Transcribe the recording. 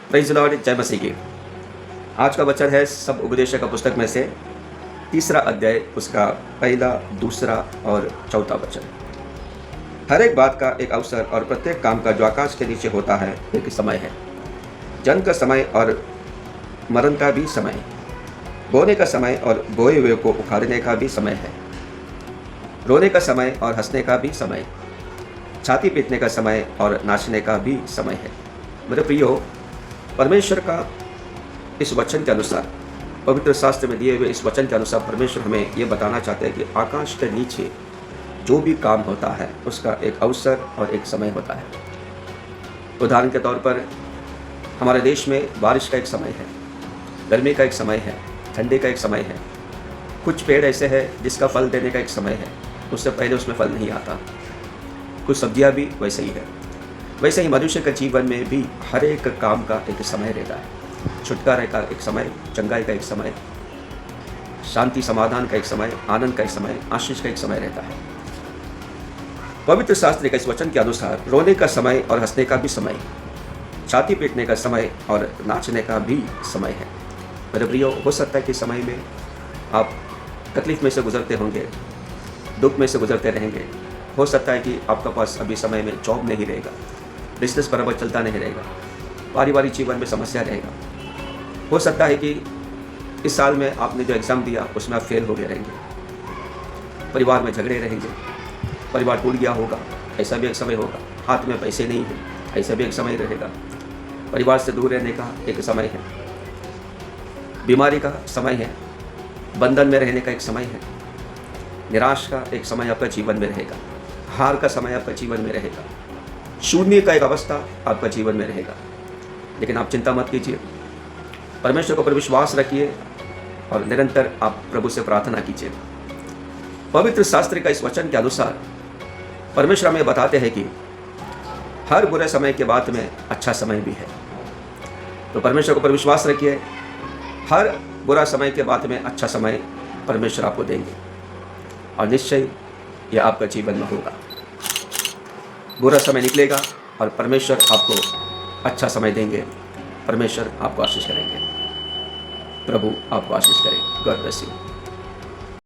Praise the Lord, जय मसीह की। आज का वचन है सब उपदेशों का पुस्तक में से तीसरा अध्याय, उसका पहला, दूसरा और चौथा वचन। हर एक बात का एक अवसर और प्रत्येक काम का जो आकाश के नीचे होता है एक समय है। जन्म का समय और मरण का भी समय, बोने का समय और बोए हुए को उखाड़ने का भी समय है, रोने का समय और हंसने का भी समय, छाती पीटने का समय और नाचने का भी समय है। मेरे प्रियो, परमेश्वर का इस वचन के अनुसार, पवित्र शास्त्र में दिए हुए इस वचन के अनुसार परमेश्वर हमें ये बताना चाहते हैं कि आकाश के नीचे जो भी काम होता है उसका एक अवसर और एक समय होता है। उदाहरण के तौर पर हमारे देश में बारिश का एक समय है, गर्मी का एक समय है, ठंडी का एक समय है। कुछ पेड़ ऐसे हैं जिसका फल देने का एक समय है, उससे पहले उसमें फल नहीं आता। कुछ सब्जियां भी वैसे ही है। वैसे ही मनुष्य के जीवन में भी हर एक काम का एक समय रहता है। छुटकारे का एक समय, चंगाई का एक समय, शांति समाधान का एक समय, आनंद का एक समय, आशीष का एक समय रहता है। पवित्र शास्त्र के इस वचन के अनुसार रोने का समय और हंसने का भी समय, छाती पीटने का समय और नाचने का भी समय है। मेरे प्रियो, हो सकता है कि समय में आप तकलीफ में से गुजरते होंगे, दुख में से गुजरते रहेंगे। हो सकता है कि आपके पास अभी समय में जॉब नहीं रहेगा, बिजनेस बराबर चलता नहीं रहेगा, पारिवारिक जीवन में समस्या रहेगा। हो सकता है कि इस साल में आपने जो एग्ज़ाम दिया उसमें आप फेल हो गए रहेंगे, परिवार में झगड़े रहेंगे, परिवार टूट गया होगा, ऐसा भी एक समय होगा। हाथ में पैसे नहीं हैं, ऐसा भी एक समय रहेगा। परिवार से दूर रहने का एक समय है, बीमारी का समय है, बंधन में रहने का एक समय है, निराश का एक समय आपका जीवन में रहेगा, हार का समय आपका जीवन में रहेगा, शून्य का एक अवस्था आपका जीवन में रहेगा। लेकिन आप चिंता मत कीजिए, परमेश्वर के ऊपर विश्वास रखिए और निरंतर आप प्रभु से प्रार्थना कीजिए। पवित्र शास्त्र का इस वचन के अनुसार परमेश्वर हमें बताते हैं कि हर बुरे समय के बाद में अच्छा समय भी है। तो परमेश्वर के ऊपर विश्वास रखिए, हर बुरा समय के बाद में अच्छा समय परमेश्वर आपको देंगे और निश्चय यह आपका जीवन में होगा। बुरा समय निकलेगा और परमेश्वर आपको अच्छा समय देंगे। परमेश्वर आपको आशीष करेंगे। प्रभु आपको आशीष करें। God bless you.